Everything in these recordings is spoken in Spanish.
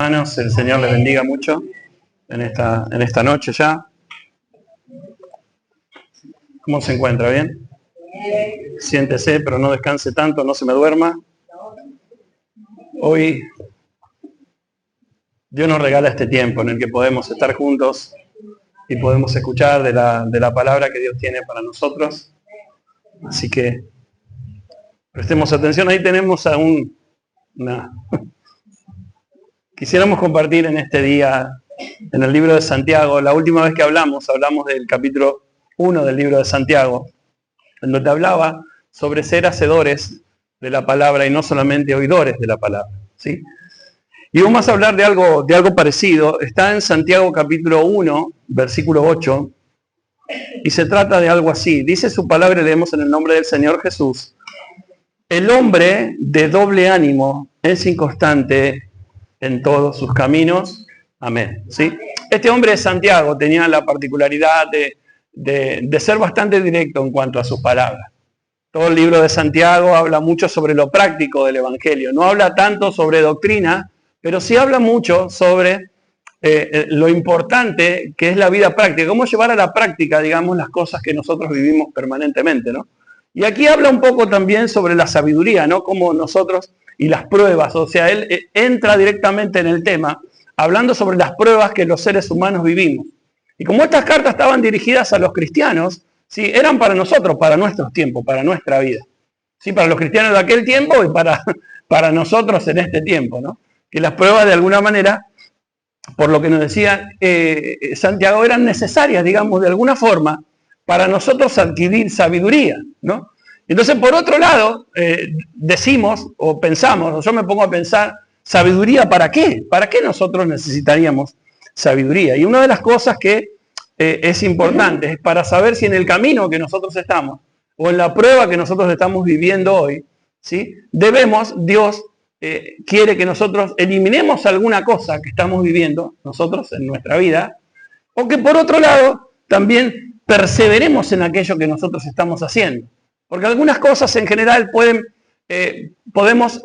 hermanos, el Señor les bendiga mucho en esta noche ya. ¿Cómo se encuentra? ¿Bien? Siéntese, pero no descanse tanto, no se me duerma. Hoy Dios nos regala este tiempo en el que podemos estar juntos y podemos escuchar de la palabra que Dios tiene para nosotros. Así que prestemos atención. Ahí tenemos a Quisiéramos compartir en este día, en el libro de Santiago. La última vez que hablamos del capítulo 1 del libro de Santiago, en donde hablaba sobre ser hacedores de la palabra y no solamente oidores de la palabra, ¿sí? Y vamos a hablar de algo parecido. Está en Santiago capítulo 1, versículo 8, y se trata de algo así. Dice su palabra, leemos en el nombre del Señor Jesús: el hombre de doble ánimo es inconstante en todos sus caminos. Amén. ¿Sí? Este hombre de Santiago tenía la particularidad de ser bastante directo en cuanto a sus palabras. Todo el libro de Santiago habla mucho sobre lo práctico del Evangelio. No habla tanto sobre doctrina, pero sí habla mucho sobre lo importante que es la vida práctica. Cómo llevar a la práctica, digamos, las cosas que nosotros vivimos permanentemente, ¿no? Y aquí habla un poco también sobre la sabiduría, ¿no? Como nosotros, y las pruebas. O sea, él entra directamente en el tema, hablando sobre las pruebas que los seres humanos vivimos. Y como estas cartas estaban dirigidas a los cristianos, ¿sí? Eran para nosotros, para nuestros tiempos, para nuestra vida. ¿Sí? Para los cristianos de aquel tiempo y para nosotros en este tiempo, ¿no? Que las pruebas de alguna manera, por lo que nos decía Santiago, eran necesarias, digamos, de alguna forma, para nosotros adquirir sabiduría, ¿no? Entonces, por otro lado, decimos o pensamos, o yo me pongo a pensar, ¿sabiduría para qué? ¿Para qué nosotros necesitaríamos sabiduría? Y una de las cosas que es importante es para saber si en el camino que nosotros estamos, o en la prueba que nosotros estamos viviendo hoy, ¿sí? Dios quiere que nosotros eliminemos alguna cosa que estamos viviendo nosotros en nuestra vida, o que por otro lado también perseveremos en aquello que nosotros estamos haciendo. Porque algunas cosas en general podemos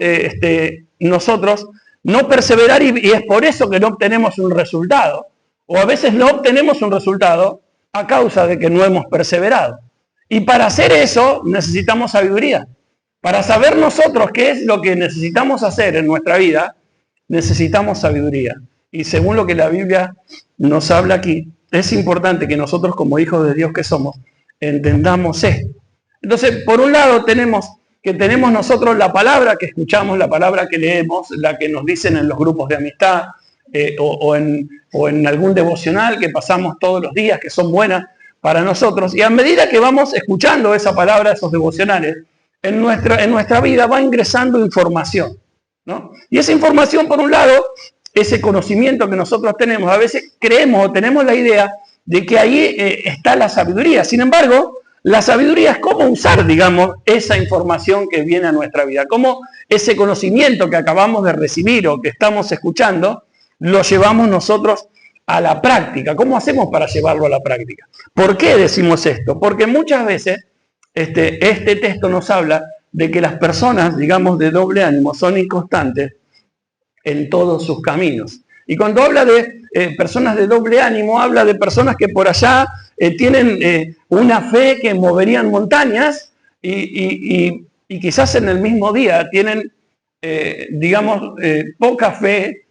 nosotros no perseverar y es por eso que no obtenemos un resultado. O a veces no obtenemos un resultado a causa de que no hemos perseverado. Y para hacer eso necesitamos sabiduría. Para saber nosotros qué es lo que necesitamos hacer en nuestra vida, necesitamos sabiduría. Y según lo que la Biblia nos habla aquí, es importante que nosotros como hijos de Dios que somos, entendamos esto. Entonces, por un lado tenemos nosotros la palabra que escuchamos, la palabra que leemos, la que nos dicen en los grupos de amistad o en algún devocional que pasamos todos los días, que son buenas para nosotros. Y a medida que vamos escuchando esa palabra, esos devocionales, en nuestra vida va ingresando información, ¿no? Y esa información, por un lado, ese conocimiento que nosotros tenemos, a veces creemos o tenemos la idea de que ahí está la sabiduría. Sin embargo, la sabiduría es cómo usar, digamos, esa información que viene a nuestra vida. Cómo ese conocimiento que acabamos de recibir o que estamos escuchando, lo llevamos nosotros a la práctica. ¿Cómo hacemos para llevarlo a la práctica? ¿Por qué decimos esto? Porque muchas veces este texto nos habla de que las personas, digamos, de doble ánimo son inconstantes en todos sus caminos. Y cuando habla de personas de doble ánimo, habla de personas que por allá tienen una fe que moverían montañas y quizás en el mismo día tienen, digamos, poca fe,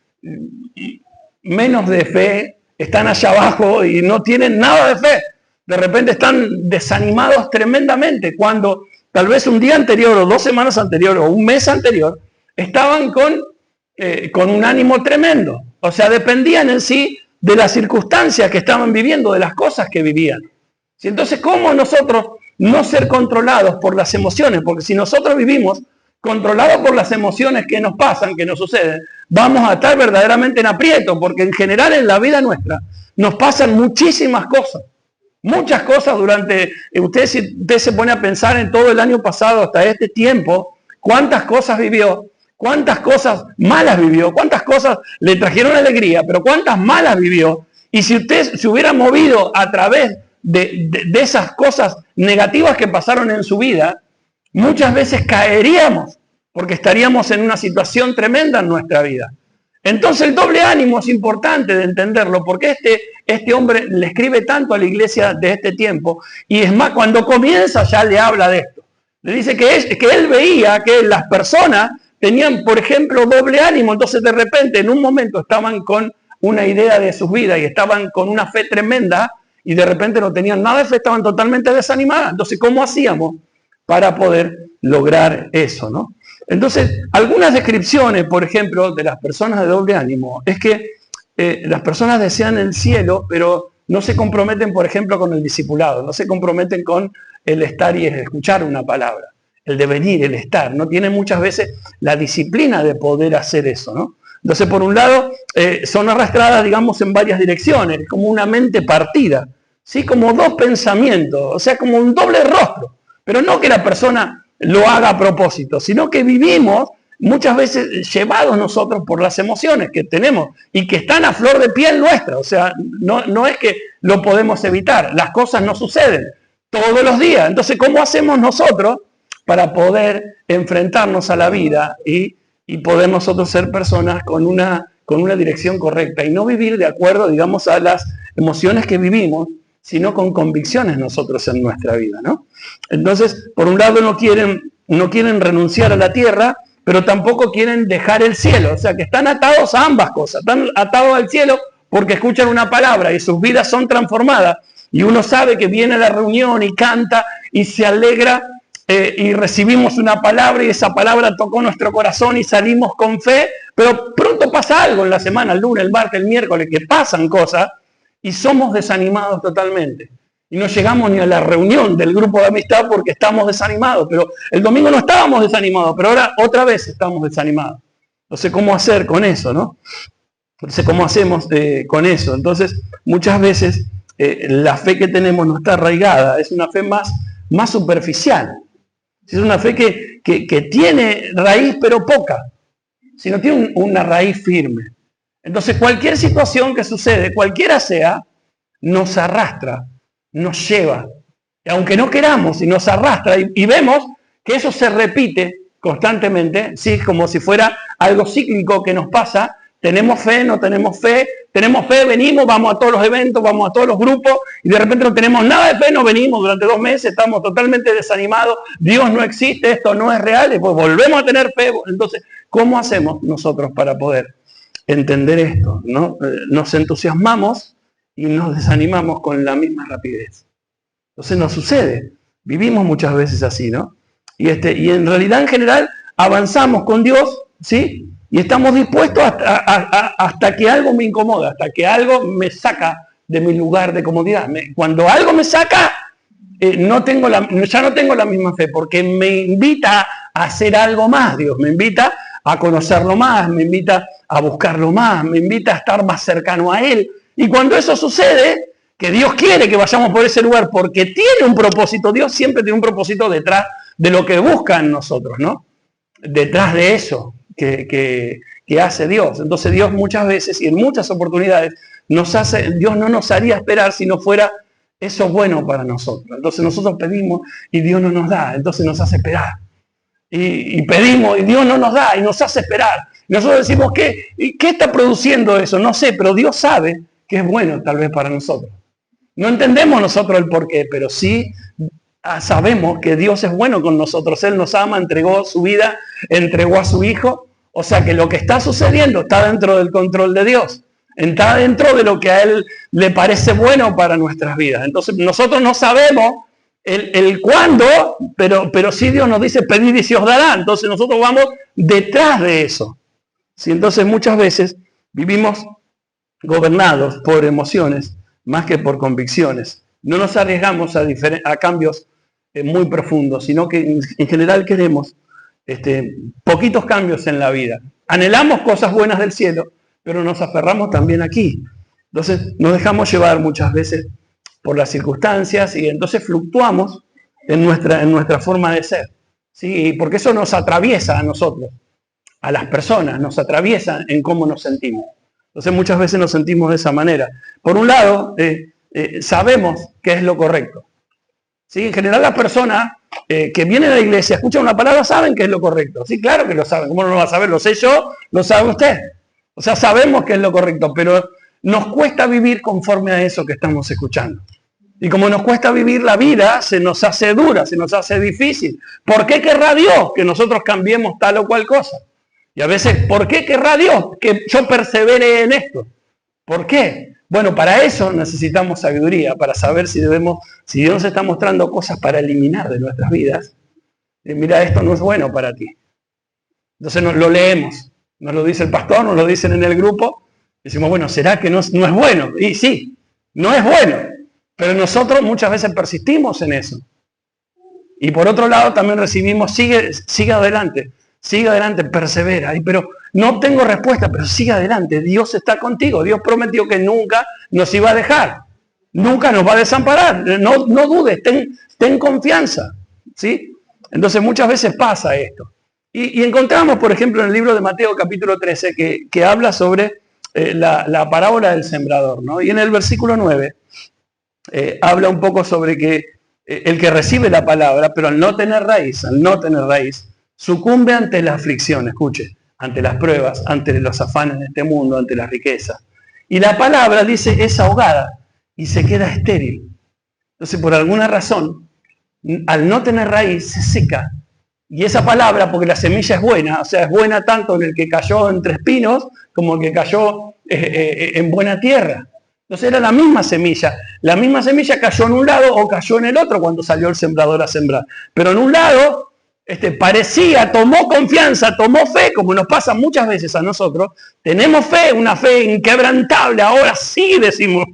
menos de fe, están allá abajo y no tienen nada de fe. De repente están desanimados tremendamente cuando tal vez un día anterior o 2 semanas anterior o un mes anterior estaban con un ánimo tremendo. O sea, dependían en sí de las circunstancias que estaban viviendo, de las cosas que vivían. ¿Sí? Entonces, ¿cómo nosotros no ser controlados por las emociones? Porque si nosotros vivimos controlados por las emociones que nos pasan, que nos suceden, vamos a estar verdaderamente en aprieto, porque en general en la vida nuestra nos pasan muchísimas cosas. Muchas cosas durante, usted se pone a pensar en todo el año pasado hasta este tiempo, cuántas cosas vivió, cuántas cosas malas vivió, cuántas cosas le trajeron alegría, pero cuántas malas vivió. Y si usted se hubiera movido a través de esas cosas negativas que pasaron en su vida, muchas veces caeríamos, porque estaríamos en una situación tremenda en nuestra vida. Entonces el doble ánimo es importante de entenderlo, porque este hombre le escribe tanto a la iglesia de este tiempo, y es más, cuando comienza ya le habla de esto. Le dice que él veía que las personas tenían, por ejemplo, doble ánimo, entonces de repente en un momento estaban con una idea de sus vidas y estaban con una fe tremenda, y de repente no tenían nada de fe, estaban totalmente desanimadas. Entonces, ¿cómo hacíamos para poder lograr eso, ¿no? Entonces, algunas descripciones, por ejemplo, de las personas de doble ánimo, es que las personas desean el cielo, pero no se comprometen, por ejemplo, con el discipulado, no se comprometen con el estar y el escuchar una palabra, el devenir, el estar. No tienen muchas veces la disciplina de poder hacer eso, ¿no? Entonces, por un lado, son arrastradas, digamos, en varias direcciones, como una mente partida, ¿sí? Como dos pensamientos, o sea, como un doble rostro. Pero no que la persona lo haga a propósito, sino que vivimos muchas veces llevados nosotros por las emociones que tenemos y que están a flor de piel nuestra. O sea, no es que lo podemos evitar, las cosas no suceden todos los días. Entonces, ¿cómo hacemos nosotros para poder enfrentarnos a la vida y poder nosotros ser personas con una dirección correcta y no vivir de acuerdo, digamos, a las emociones que vivimos, sino con convicciones nosotros en nuestra vida, ¿no? Entonces, por un lado no quieren renunciar a la tierra, pero tampoco quieren dejar el cielo. O sea, que están atados a ambas cosas. Están atados al cielo porque escuchan una palabra y sus vidas son transformadas. Y uno sabe que viene a la reunión y canta y se alegra y recibimos una palabra y esa palabra tocó nuestro corazón y salimos con fe, pero pronto pasa algo en la semana, el lunes, el martes, el miércoles, que pasan cosas, y somos desanimados totalmente. Y no llegamos ni a la reunión del grupo de amistad porque estamos desanimados. Pero el domingo no estábamos desanimados, pero ahora otra vez estamos desanimados. No sé cómo hacer con eso, ¿no? No sé cómo hacemos con eso. Entonces, muchas veces la fe que tenemos no está arraigada. Es una fe más superficial. Es una fe que tiene raíz pero poca. Si no tiene una raíz firme. Entonces, cualquier situación que sucede, cualquiera sea, nos arrastra, nos lleva. Y aunque no queramos, y nos arrastra, y vemos que eso se repite constantemente, ¿sí? Como si fuera algo cíclico que nos pasa. Tenemos fe, no tenemos fe, venimos, vamos a todos los eventos, vamos a todos los grupos, y de repente no tenemos nada de fe, no venimos durante 2 meses, estamos totalmente desanimados, Dios no existe, esto no es real, y pues volvemos a tener fe. Entonces, ¿cómo hacemos nosotros para poder entender esto, ¿no? Nos entusiasmamos y nos desanimamos con la misma rapidez. Entonces nos sucede, vivimos muchas veces así, ¿no? Y en realidad en general avanzamos con Dios, ¿sí? Y estamos dispuestos hasta que algo me incomoda, hasta que algo me saca de mi lugar de comodidad. Cuando algo me saca, ya no tengo la misma fe, porque me invita a hacer algo más, Dios me invita a conocerlo más, me invita a buscarlo más, me invita a estar más cercano a Él. Y cuando eso sucede, que Dios quiere que vayamos por ese lugar porque tiene un propósito, Dios siempre tiene un propósito detrás de lo que busca en nosotros, ¿no? Detrás de eso que hace Dios. Entonces Dios muchas veces y en muchas oportunidades Dios no nos haría esperar si no fuera eso bueno para nosotros. Entonces nosotros pedimos y Dios no nos da, entonces nos hace esperar. Y pedimos y Dios no nos da y nos hace esperar. Y nosotros decimos, ¿qué está produciendo eso? No sé, pero Dios sabe que es bueno tal vez para nosotros. No entendemos nosotros el porqué, pero sí sabemos que Dios es bueno con nosotros. Él nos ama, entregó su vida, entregó a su Hijo. O sea que lo que está sucediendo está dentro del control de Dios. Está dentro de lo que a Él le parece bueno para nuestras vidas. Entonces nosotros no sabemos el cuándo, pero sí Dios nos dice pedid y se os dará. Entonces nosotros vamos detrás de eso. ¿Sí? Entonces muchas veces vivimos gobernados por emociones más que por convicciones. No nos arriesgamos a cambios muy profundos, sino que en general queremos poquitos cambios en la vida. Anhelamos cosas buenas del cielo, pero nos aferramos también aquí. Entonces nos dejamos llevar muchas veces por las circunstancias y entonces fluctuamos en nuestra forma de ser. ¿Sí? Porque eso nos atraviesa a nosotros, a las personas, nos atraviesa en cómo nos sentimos. Entonces muchas veces nos sentimos de esa manera. Por un lado, sabemos qué es lo correcto. ¿Sí? En general las personas que vienen a la iglesia, escuchan una palabra, saben qué es lo correcto. Sí, claro que lo saben. ¿Cómo no lo va a saber? Lo sé yo, lo sabe usted. O sea, sabemos que es lo correcto, pero nos cuesta vivir conforme a eso que estamos escuchando. Y como nos cuesta vivir la vida, se nos hace dura, se nos hace difícil. ¿Por qué querrá Dios que nosotros cambiemos tal o cual cosa? Y a veces, ¿por qué querrá Dios que yo persevere en esto? ¿Por qué? Bueno, para eso necesitamos sabiduría, para saber si Dios nos está mostrando cosas para eliminar de nuestras vidas. Mira, esto no es bueno para ti. Entonces lo leemos, nos lo dice el pastor, nos lo dicen en el grupo. Decimos, bueno, ¿será que no es bueno? Y sí, no es bueno. Pero nosotros muchas veces persistimos en eso. Y por otro lado también recibimos, sigue adelante, persevera. Pero no tengo respuesta, pero sigue adelante. Dios está contigo. Dios prometió que nunca nos iba a dejar. Nunca nos va a desamparar. No dudes, ten confianza. ¿Sí? Entonces muchas veces pasa esto. Y encontramos, por ejemplo, en el libro de Mateo capítulo 13, que habla sobre la parábola del sembrador, ¿no? Y en el versículo 9 habla un poco sobre que el que recibe la palabra, pero al no tener raíz, sucumbe ante la aflicción, escuche, ante las pruebas, ante los afanes de este mundo, ante las riquezas. Y la palabra, dice, es ahogada y se queda estéril. Entonces, por alguna razón, al no tener raíz, se seca. Y esa palabra, porque la semilla es buena, o sea, es buena tanto en el que cayó entre espinos como el que cayó en buena tierra. Entonces era la misma semilla. La misma semilla cayó en un lado o cayó en el otro cuando salió el sembrador a sembrar. Pero en un lado parecía, tomó confianza, tomó fe, como nos pasa muchas veces a nosotros. Tenemos fe, una fe inquebrantable. Ahora sí decimos,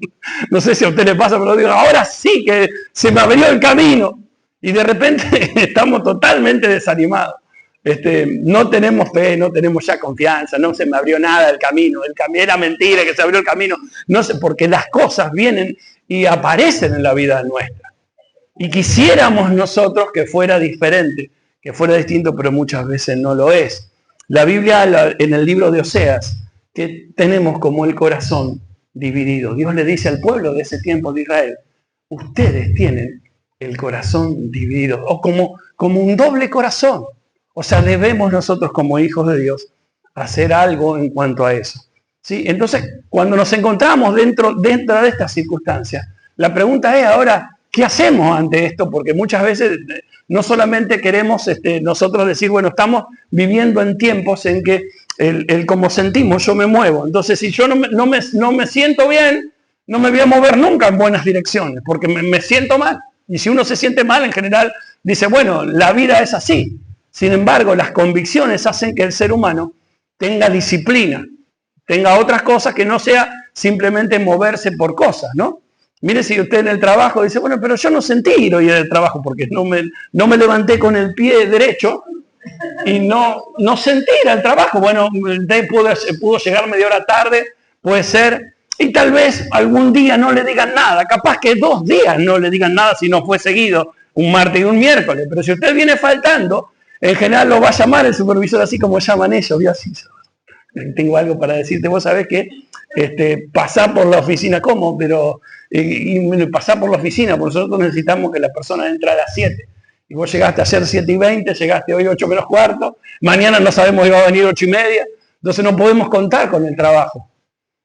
no sé si a usted le pasa, pero digo, ahora sí que se me abrió el camino. Y de repente estamos totalmente desanimados. No tenemos fe, no tenemos ya confianza, no se me abrió nada el camino era mentira que se abrió el camino, no sé, porque las cosas vienen y aparecen en la vida nuestra. Y quisiéramos nosotros que fuera diferente, que fuera distinto, pero muchas veces no lo es. La Biblia habla en el libro de Oseas que tenemos como el corazón dividido. Dios le dice al pueblo de ese tiempo de Israel, ustedes tienen el corazón dividido, o como un doble corazón. O sea, debemos nosotros como hijos de Dios hacer algo en cuanto a eso. ¿Sí? Entonces, cuando nos encontramos dentro de estas circunstancias, la pregunta es ahora, ¿qué hacemos ante esto? Porque muchas veces no solamente queremos nosotros decir, bueno, estamos viviendo en tiempos en que el como sentimos, yo me muevo. Entonces, si yo no me siento bien, no me voy a mover nunca en buenas direcciones, porque me siento mal. Y si uno se siente mal, en general, dice, bueno, la vida es así. Sin embargo, las convicciones hacen que el ser humano tenga disciplina, tenga otras cosas que no sea simplemente moverse por cosas, ¿no? Mire, si usted en el trabajo dice, bueno, pero yo no sentí ir hoy del trabajo porque no me levanté con el pie derecho y no sentí ir al trabajo. Bueno, pudo llegar media hora tarde, puede ser. Y tal vez algún día no le digan nada, capaz que 2 días no le digan nada si no fue seguido, un martes y un miércoles. Pero si usted viene faltando, en general lo va a llamar el supervisor así como llaman ellos. Yo así, tengo algo para decirte, vos sabés que pasar por la oficina, ¿cómo? Pero pasar por la oficina, porque nosotros necesitamos que la persona entre a las 7. Y vos llegaste ayer 7:20, llegaste hoy 8 menos cuarto, mañana no sabemos si va a venir 8:30, entonces no podemos contar con el trabajo.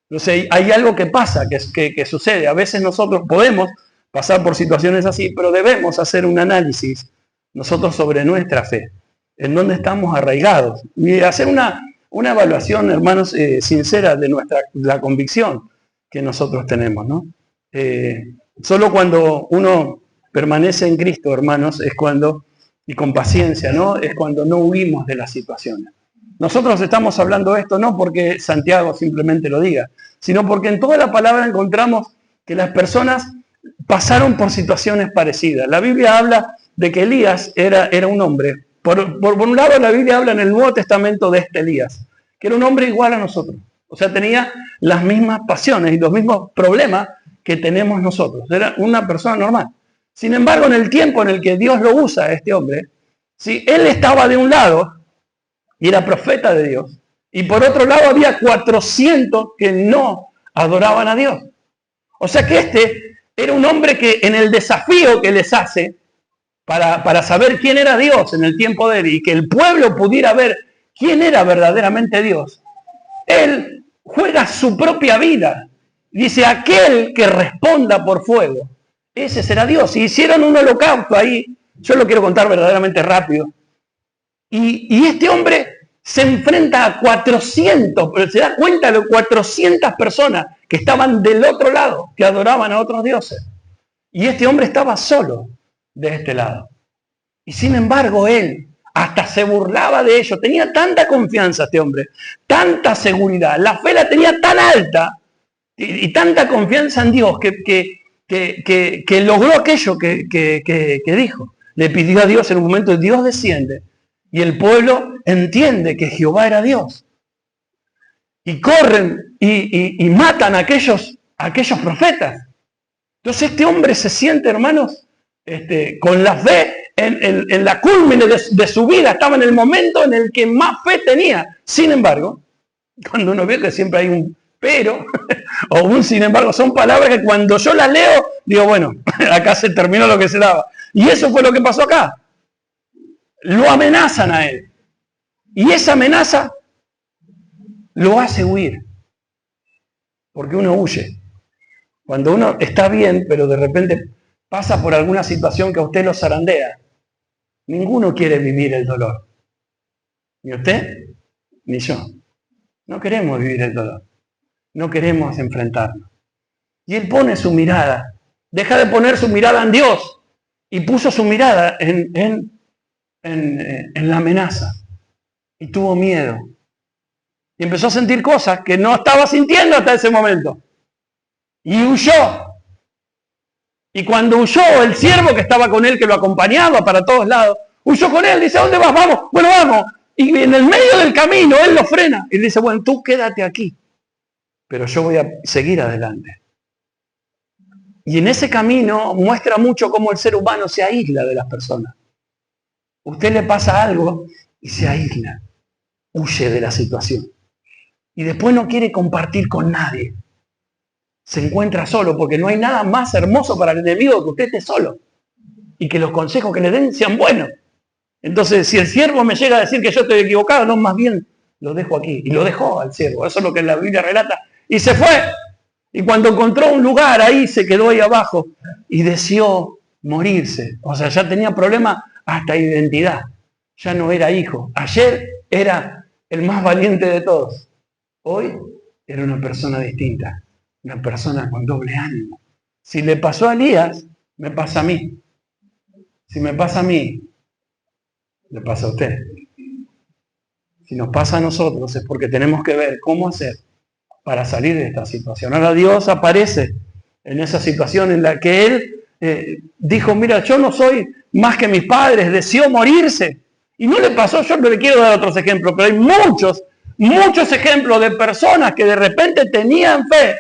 Entonces hay algo que pasa, que sucede. A veces nosotros podemos pasar por situaciones así, pero debemos hacer un análisis nosotros sobre nuestra fe, en dónde estamos arraigados. Y hacer una evaluación, hermanos, sincera de la convicción que nosotros tenemos, ¿no? Solo cuando uno permanece en Cristo, hermanos, es cuando, y con paciencia, ¿no? Es cuando no huimos de las situaciones. Nosotros estamos hablando de esto no porque Santiago simplemente lo diga, sino porque en toda la palabra encontramos que las personas pasaron por situaciones parecidas. La Biblia habla de que Elías era un hombre. Por un lado, la Biblia habla en el Nuevo Testamento de Elías, que era un hombre igual a nosotros. O sea, tenía las mismas pasiones y los mismos problemas que tenemos nosotros. Era una persona normal. Sin embargo, en el tiempo en el que Dios lo usa a este hombre, ¿sí? Él estaba de un lado y era profeta de Dios. Y por otro lado había 400 que no adoraban a Dios. O sea que era un hombre que en el desafío que les hace para saber quién era Dios en el tiempo de él y que el pueblo pudiera ver quién era verdaderamente Dios, él juega su propia vida. Dice, aquel que responda por fuego, ese será Dios. Y hicieron un holocausto ahí. Yo lo quiero contar verdaderamente rápido. Y este hombre se enfrenta a 400, pero se da cuenta de 400 personas que estaban del otro lado, que adoraban a otros dioses. Y este hombre estaba solo de este lado. Y sin embargo, él hasta se burlaba de ellos. Tenía tanta confianza este hombre, tanta seguridad. La fe la tenía tan alta y tanta confianza en Dios que logró aquello que dijo. Le pidió a Dios en un momento, Dios desciende. Y el pueblo entiende que Jehová era Dios. Y corren y matan a aquellos profetas. Entonces este hombre se siente, hermanos, con la fe en la cúlmine de su vida. Estaba en el momento en el que más fe tenía. Sin embargo, cuando uno ve que siempre hay un pero o un sin embargo, son palabras que cuando yo las leo, digo, bueno, acá se terminó lo que se daba. Y eso fue lo que pasó acá. Lo amenazan a él. Y esa amenaza lo hace huir. Porque uno huye. Cuando uno está bien, pero de repente pasa por alguna situación que a usted lo zarandea, ninguno quiere vivir el dolor. Ni usted, ni yo. No queremos vivir el dolor. No queremos enfrentarnos. Y él pone su mirada. Deja de poner su mirada en Dios. Y puso su mirada en la amenaza. Y tuvo miedo. Y empezó a sentir cosas que no estaba sintiendo hasta ese momento. Y huyó. Y cuando huyó, el siervo que estaba con él, que lo acompañaba para todos lados, huyó con él. Dice, ¿a dónde vas? Vamos. Bueno, vamos. Y en el medio del camino, él lo frena. Y le dice, bueno, tú quédate aquí. Pero yo voy a seguir adelante. Y en ese camino muestra mucho cómo el ser humano se aísla de las personas. Usted le pasa algo y se aísla. Huye de la situación. Y después no quiere compartir con nadie. Se encuentra solo, porque no hay nada más hermoso para el enemigo que usted esté solo. Y que los consejos que le den sean buenos. Entonces, si el siervo me llega a decir que yo estoy equivocado, no, más bien lo dejo aquí. Y lo dejó al siervo. Eso es lo que la Biblia relata. Y se fue. Y cuando encontró un lugar, ahí se quedó ahí abajo. Y deseó morirse. O sea, ya tenía problemas hasta identidad. Ya no era hijo. Ayer era el más valiente de todos. Hoy era una persona distinta. Una persona con doble ánimo. Si le pasó a Elías, me pasa a mí. Si me pasa a mí, le pasa a usted. Si nos pasa a nosotros es porque tenemos que ver cómo hacer para salir de esta situación. Ahora Dios aparece en esa situación en la que Él dijo, mira, yo no soy más que mis padres, deseó morirse. Y no le pasó, yo no le quiero dar otros ejemplos, pero hay muchos ejemplos de personas que de repente tenían fe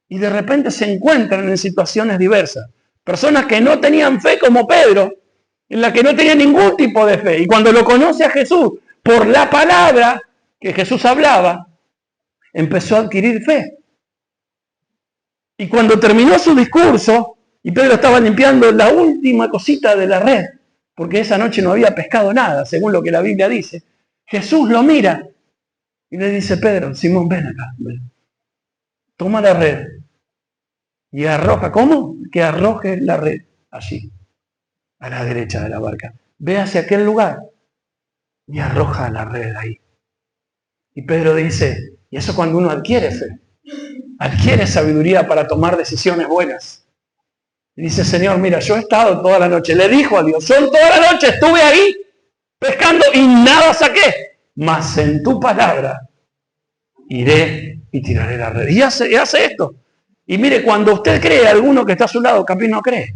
y de repente se encuentran en situaciones diversas. Personas que no tenían fe como Pedro, en la que no tenía ningún tipo de fe. Y cuando lo conoce a Jesús, por la palabra que Jesús hablaba, empezó a adquirir fe. Y cuando terminó su discurso, y Pedro estaba limpiando la última cosita de la red, porque esa noche no había pescado nada, según lo que la Biblia dice, Jesús lo mira y le dice, Pedro, Simón, ven acá, ven. Toma la red y arroja. ¿Cómo? Que arroje la red allí, a la derecha de la barca. Ve hacia aquel lugar y arroja la red ahí. Y Pedro dice, y eso cuando uno adquiere fe, adquiere sabiduría para tomar decisiones buenas. Y dice, Señor, mira, yo he estado toda la noche, le dijo a Dios, yo toda la noche estuve ahí pescando y nada saqué, mas en tu palabra iré y tiraré la red. Y hace esto. Y mire, cuando usted cree, alguno que está a su lado, capaz no cree.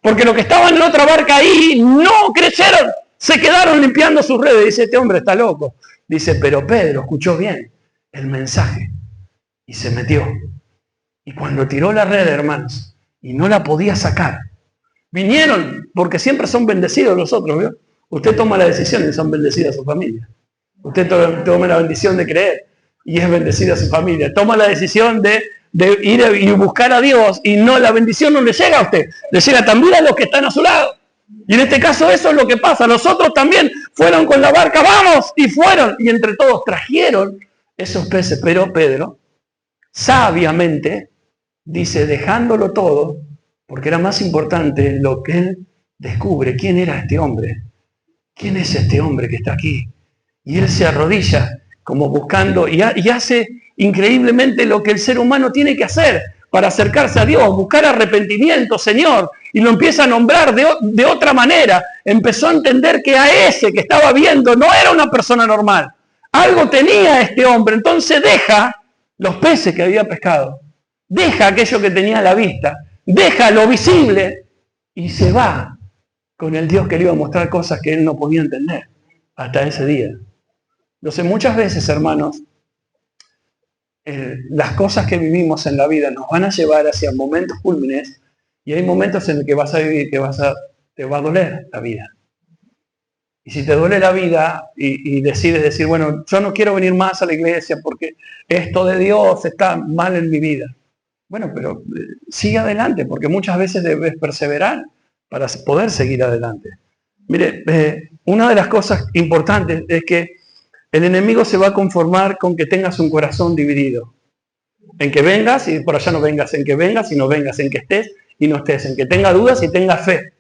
Porque los que estaban en la otra barca ahí no creyeron, se quedaron limpiando sus redes. Dice, este hombre está loco. Dice, pero Pedro escuchó bien el mensaje y se metió. Y cuando tiró la red, hermanos, y no la podía sacar, vinieron, porque siempre son bendecidos los otros, ¿vio? Usted toma la decisión y son bendecidas su familia. Usted toma la bendición de creer y es bendecida su familia. Toma la decisión de ir y buscar a Dios y no, la bendición no le llega a usted, le llega también a los que están a su lado. Y en este caso eso es lo que pasa. Los otros también fueron con la barca, vamos, y fueron. Y entre todos trajeron esos peces, pero Pedro, sabiamente, dice, dejándolo todo, porque era más importante lo que él descubre, quién era este hombre, quién es este hombre que está aquí. Y él se arrodilla como buscando y hace increíblemente lo que el ser humano tiene que hacer para acercarse a Dios, buscar arrepentimiento, Señor, y lo empieza a nombrar de otra manera. Empezó a entender que a ese que estaba viendo no era una persona normal. Algo tenía este hombre, entonces deja los peces que había pescado, deja aquello que tenía a la vista, deja lo visible y se va con el Dios que le iba a mostrar cosas que él no podía entender hasta ese día. Entonces muchas veces, hermanos, las cosas que vivimos en la vida nos van a llevar hacia momentos cúlmines y hay momentos en los que vas a vivir que te va a doler la vida. Y si te duele la vida y decides decir, bueno, yo no quiero venir más a la iglesia porque esto de Dios está mal en mi vida. Bueno, pero sigue adelante porque muchas veces debes perseverar para poder seguir adelante. Mire, una de las cosas importantes es que el enemigo se va a conformar con que tengas un corazón dividido. En que vengas y por allá no vengas, en que vengas y no vengas, en que estés y no estés, en que tenga dudas y tenga fe.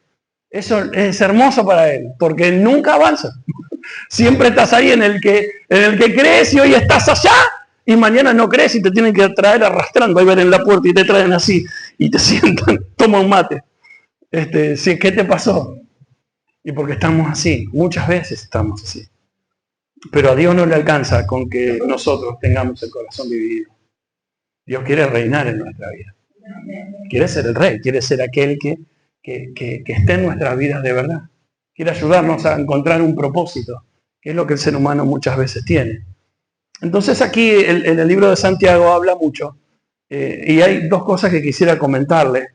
Eso es hermoso para él, porque él nunca avanza. Siempre estás ahí en el que crees y hoy estás allá y mañana no crees y te tienen que traer arrastrando, ahí ven en la puerta y te traen así y te sientan, toma un mate. Sí, ¿qué te pasó? Y porque estamos así, muchas veces estamos así. Pero a Dios no le alcanza con que nosotros tengamos el corazón dividido. Dios quiere reinar en nuestra vida. Quiere ser el rey, quiere ser aquel que esté en nuestras vidas de verdad. Quiere ayudarnos a encontrar un propósito, que es lo que el ser humano muchas veces tiene. Entonces aquí en el libro de Santiago habla mucho, y hay dos cosas que quisiera comentarle.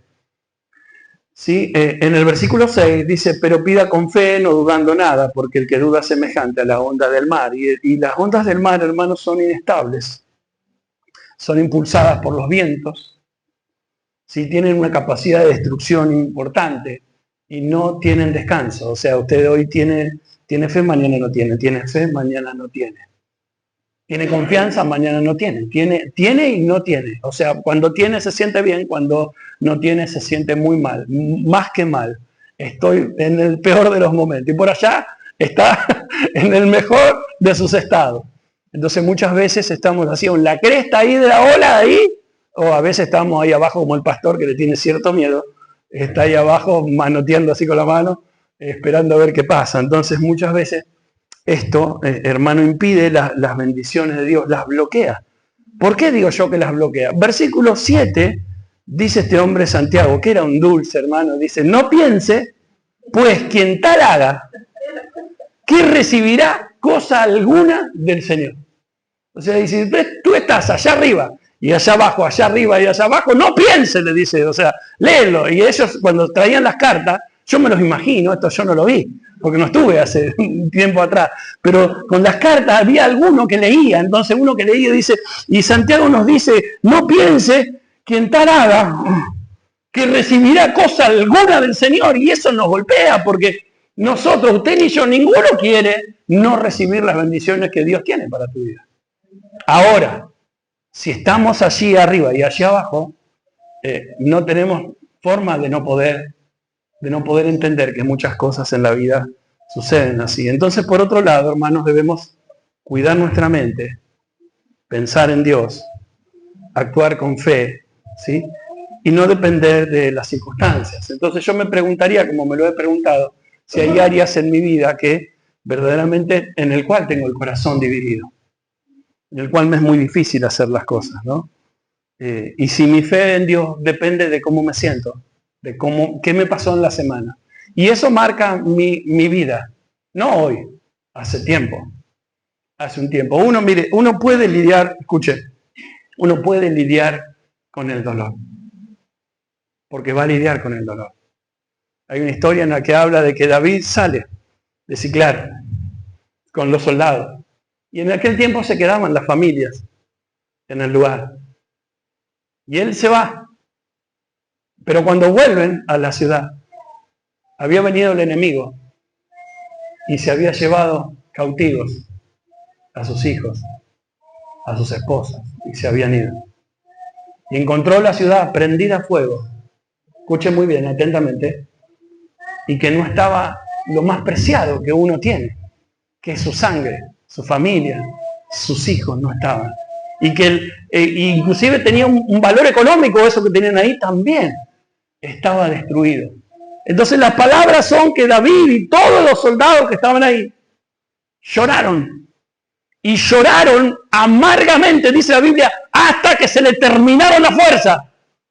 ¿Sí? En el versículo 6 dice, pero pida con fe, no dudando nada, porque el que duda es semejante a la onda del mar. Y las ondas del mar, hermanos, son inestables. Son impulsadas por los vientos. ¿Sí? Tienen una capacidad de destrucción importante y no tienen descanso. O sea, usted hoy tiene fe, mañana no tiene. Tiene fe, mañana no tiene. Tiene confianza, mañana no tiene. Tiene y no tiene. O sea, cuando tiene se siente bien, cuando no tiene se siente muy mal. Más que mal. Estoy en el peor de los momentos. Y por allá está en el mejor de sus estados. Entonces muchas veces estamos así en la cresta ahí de la ola ahí, o a veces estamos ahí abajo como el pastor que le tiene cierto miedo. Está ahí abajo manoteando así con la mano, esperando a ver qué pasa. Entonces muchas veces esto, hermano, impide las bendiciones de Dios, las bloquea. ¿Por qué digo yo que las bloquea? Versículo 7, dice este hombre Santiago, que era un dulce, hermano, dice, no piense, pues quien tal haga, que recibirá cosa alguna del Señor. O sea, dice, tú estás allá arriba, y allá abajo, allá arriba y allá abajo, no piense, le dice, o sea, léelo. Y ellos cuando traían las cartas, yo me los imagino, esto yo no lo vi, porque no estuve hace un tiempo atrás, pero con las cartas había alguno que leía, entonces uno que leía dice, y Santiago nos dice, no piense quien tal haga, que recibirá cosa alguna del Señor, y eso nos golpea, porque nosotros, usted ni yo, ninguno quiere no recibir las bendiciones que Dios tiene para tu vida. Ahora, si estamos allí arriba y allí abajo, no tenemos forma de no poder entender que muchas cosas en la vida suceden así. Entonces, por otro lado, hermanos, debemos cuidar nuestra mente, pensar en Dios, actuar con fe, ¿sí? Y no depender de las circunstancias. Entonces yo me preguntaría, como me lo he preguntado, si hay áreas en mi vida que verdaderamente en el cual tengo el corazón dividido, en el cual me es muy difícil hacer las cosas, ¿no? Y si mi fe en Dios depende de cómo me siento, de qué me pasó en la semana. Y eso marca mi vida, no hoy, hace tiempo, hace un tiempo. Uno puede lidiar, escuche, uno puede lidiar con el dolor, porque va a lidiar con el dolor. Hay una historia en la que habla de que David sale de Siclar con los soldados, y en aquel tiempo se quedaban las familias en el lugar. Y él se va. Pero cuando vuelven a la ciudad, había venido el enemigo y se había llevado cautivos a sus hijos, a sus esposas y se habían ido. Y encontró la ciudad prendida a fuego. Escuchen muy bien, atentamente. Y que no estaba lo más preciado que uno tiene, que es su sangre, su familia, sus hijos no estaban. Y que inclusive tenía un valor económico, eso que tenían ahí también estaba destruido. Entonces las palabras son que David y todos los soldados que estaban ahí lloraron. Y lloraron amargamente, dice la Biblia, hasta que se le terminaron las fuerzas.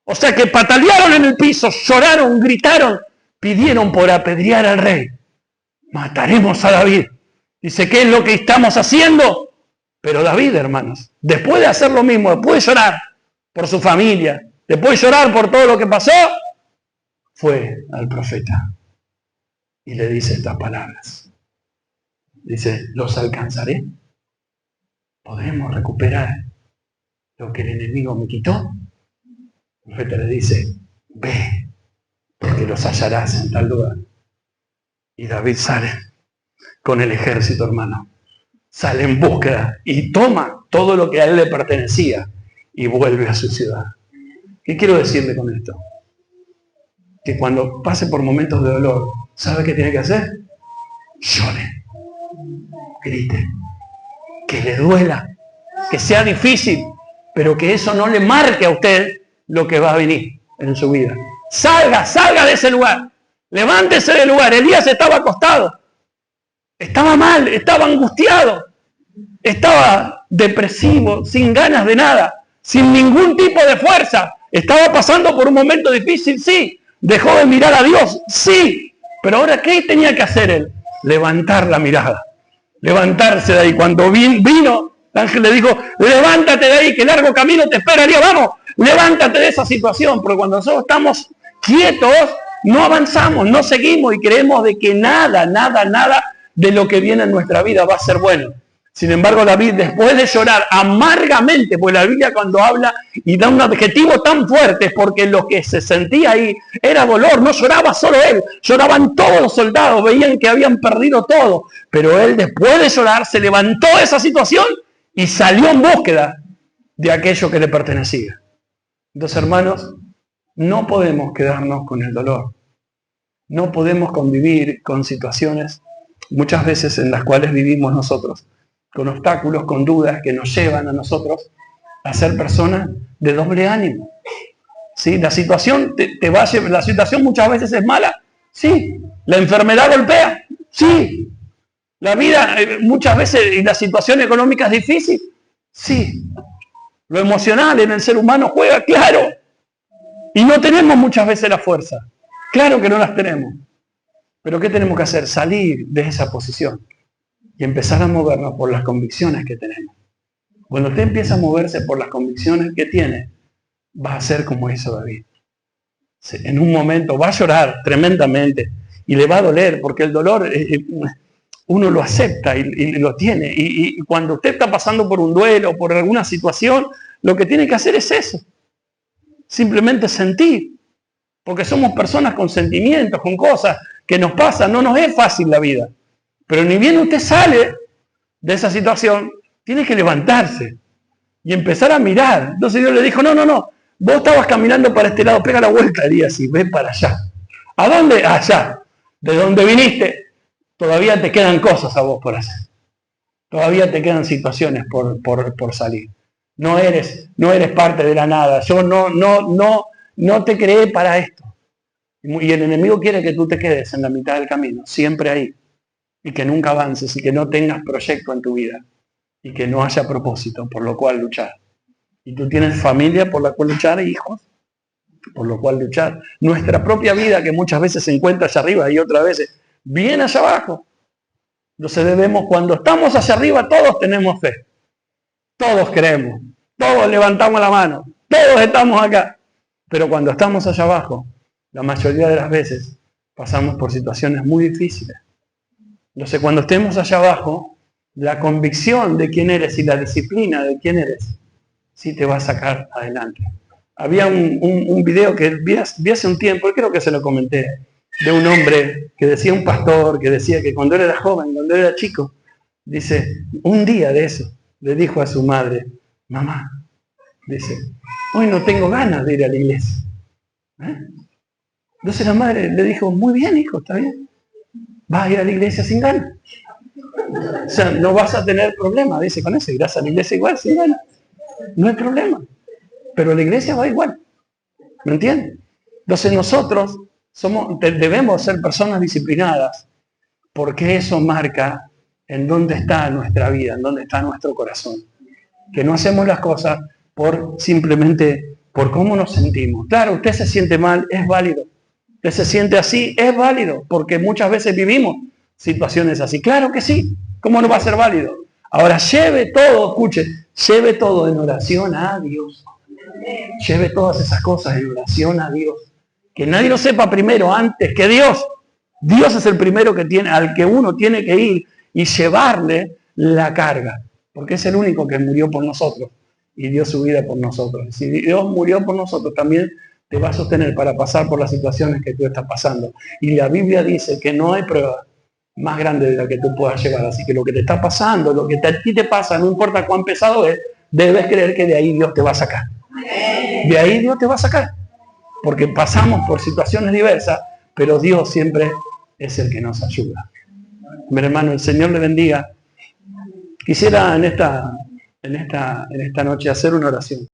O sea que patalearon en el piso, lloraron, gritaron, pidieron por apedrear al rey. Mataremos a David. Dice, ¿qué es lo que estamos haciendo? Pero David, hermanos, después de hacer lo mismo, después de llorar por su familia, después de llorar por todo lo que pasó, fue al profeta y le dice estas palabras. Dice, los alcanzaré. ¿Podremos recuperar lo que el enemigo me quitó? El profeta le dice, ve, porque los hallarás en tal lugar. Y David sale con el ejército, hermano. Sale en búsqueda y toma todo lo que a él le pertenecía y vuelve a su ciudad. ¿Qué quiero decirle con esto? Que cuando pase por momentos de dolor, ¿sabe qué tiene que hacer? Llore, grite, que le duela, que sea difícil, pero que eso no le marque a usted lo que va a venir en su vida. Salga de ese lugar, levántese del lugar. Elías estaba acostado, estaba mal, estaba angustiado, estaba depresivo, sin ganas de nada, sin ningún tipo de fuerza. Estaba pasando por un momento difícil, sí. Dejó de mirar a Dios, sí. Pero ahora, ¿qué tenía que hacer él? Levantar la mirada, levantarse de ahí. Cuando vino, el ángel le dijo, levántate de ahí, que largo camino te esperaría. Vamos, levántate de esa situación, porque cuando nosotros estamos quietos, no avanzamos, no seguimos y creemos de que nada de lo que viene en nuestra vida va a ser bueno. Sin embargo, David, después de llorar amargamente, pues la Biblia cuando habla y da un adjetivo tan fuerte, es porque lo que se sentía ahí era dolor. No lloraba solo él, lloraban todos los soldados, veían que habían perdido todo. Pero él, después de llorar, se levantó de esa situación y salió en búsqueda de aquello que le pertenecía. Entonces, hermanos, no podemos quedarnos con el dolor. No podemos convivir con situaciones muchas veces en las cuales vivimos nosotros, con obstáculos, con dudas que nos llevan a nosotros a ser personas de doble ánimo. ¿Sí? La situación te va a llevar, la situación muchas veces es mala, sí. La enfermedad golpea, sí. La vida muchas veces y la situación económica es difícil, sí. Lo emocional en el ser humano juega, claro. Y no tenemos muchas veces la fuerza, claro que no las tenemos. Pero ¿qué tenemos que hacer? Salir de esa posición y empezar a movernos por las convicciones que tenemos. Cuando usted empieza a moverse por las convicciones que tiene, va a ser como hizo David. En un momento va a llorar tremendamente y le va a doler, porque el dolor uno lo acepta y lo tiene. Y cuando usted está pasando por un duelo, por alguna situación, lo que tiene que hacer es eso. Simplemente sentir. Porque somos personas con sentimientos, con cosas que nos pasan. No nos es fácil la vida. Pero ni bien usted sale de esa situación, tiene que levantarse y empezar a mirar. Entonces Dios le dijo, no, vos estabas caminando para este lado, pega la vuelta, Elías, y ve para allá. ¿A dónde? Allá. De donde viniste, todavía te quedan cosas a vos por hacer. Todavía te quedan situaciones por salir. No eres parte de la nada. Yo no te creé para esto. Y el enemigo quiere que tú te quedes en la mitad del camino, siempre ahí. Y que nunca avances y que no tengas proyecto en tu vida y que no haya propósito por lo cual luchar. Y tú tienes familia por la cual luchar, hijos por lo cual luchar. Nuestra propia vida que muchas veces se encuentra allá arriba y otras veces bien allá abajo. Entonces debemos, cuando estamos allá arriba, todos tenemos fe. Todos creemos. Todos levantamos la mano. Todos estamos acá. Pero cuando estamos allá abajo, la mayoría de las veces pasamos por situaciones muy difíciles. Entonces, cuando estemos allá abajo, la convicción de quién eres y la disciplina de quién eres, sí te va a sacar adelante. Había un video que vi hace un tiempo, creo que se lo comenté, de un hombre que decía, un pastor, que decía que cuando él era joven, cuando él era chico, dice, un día de eso, le dijo a su madre, mamá, dice, hoy no tengo ganas de ir a la iglesia. Entonces la madre le dijo, muy bien, hijo, está bien. Vas a ir a la iglesia sin ganas. O sea, no vas a tener problema, dice con eso, irás a la iglesia igual, sin ganas. No hay problema. Pero la iglesia va igual. ¿Me entiendes? Entonces nosotros debemos ser personas disciplinadas, porque eso marca en dónde está nuestra vida, en dónde está nuestro corazón. Que no hacemos las cosas simplemente por cómo nos sentimos. Claro, usted se siente mal, es válido. Usted se siente así, es válido, porque muchas veces vivimos situaciones así. Claro que sí. ¿Cómo no va a ser válido? Ahora lleve todo, escuche, lleve todo en oración a Dios. Lleve todas esas cosas en oración a Dios. Que nadie lo sepa primero, antes que Dios. Dios es el primero al que uno tiene que ir y llevarle la carga. Porque es el único que murió por nosotros y dio su vida por nosotros. Si Dios murió por nosotros, también te va a sostener para pasar por las situaciones que tú estás pasando. Y la Biblia dice que no hay prueba más grande de la que tú puedas llevar. Así que lo que te está pasando, lo que a ti te pasa, no importa cuán pesado es, debes creer que de ahí Dios te va a sacar. De ahí Dios te va a sacar. Porque pasamos por situaciones diversas, pero Dios siempre es el que nos ayuda. Mi hermano, el Señor le bendiga. Quisiera en esta noche hacer una oración.